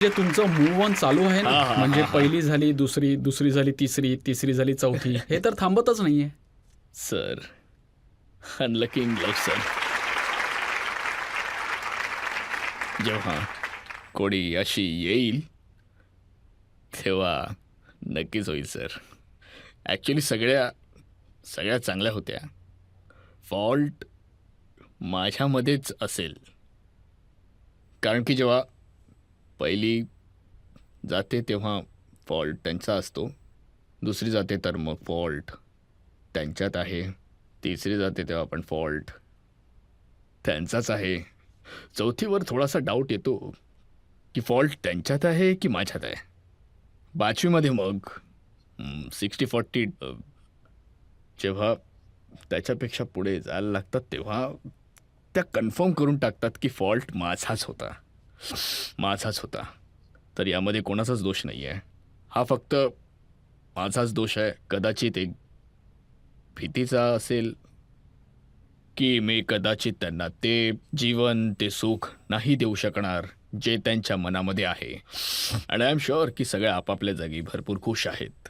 जे तुमचं move on चालू आहे ना, हां, हां, म्हणजे हां, हां. पहिली झाली, दुसरी, दुसरी झाली तिसरी, तिसरी झाली चौथी, हे तर थांबतच नाहीये. Sir, unlucky in love sir. जेव्हा कोणी अशी येईल, तेव्हा नक्कीच होईल सर. ॲक्चुअली सगळ्या चांगल्या होत्या. फॉल्ट माझ्यामध्येच असेल. कारण की जेव्हा पहिली जाते तेव्हा फॉल्ट त्यांचा असतो. दुसरी जाते तर मग फॉल्ट त्यांच्यात आहे. तिसरी जाते तेव्हा पण फॉल्ट त्यांचाच आहे. चौथीवर थोडासा डाऊट येतो की फॉल्ट त्यांच्यात आहे की माझ्यात आहे. 5वीमध्ये मग 60-40 जेव्हा त्याच्यापेक्षा पुढे जायला लागतात तेव्हा त्या कन्फर्म करून टाकतात की फॉल्ट माझाच होता. माझाच होता. तर यामध्ये कोणाचाच दोष नाही आहे. हा फक्त माझाच दोष आहे. कदाचित एक भीतीचा असेल की मी कदाचित त्यांना ते जीवन, ते सुख नाही देऊ शकणार, जे त्यांच्या मनामध्ये आहे. आणि आय एम शुअर की सगळे आपापल्या जागी भरपूर खुश आहेत.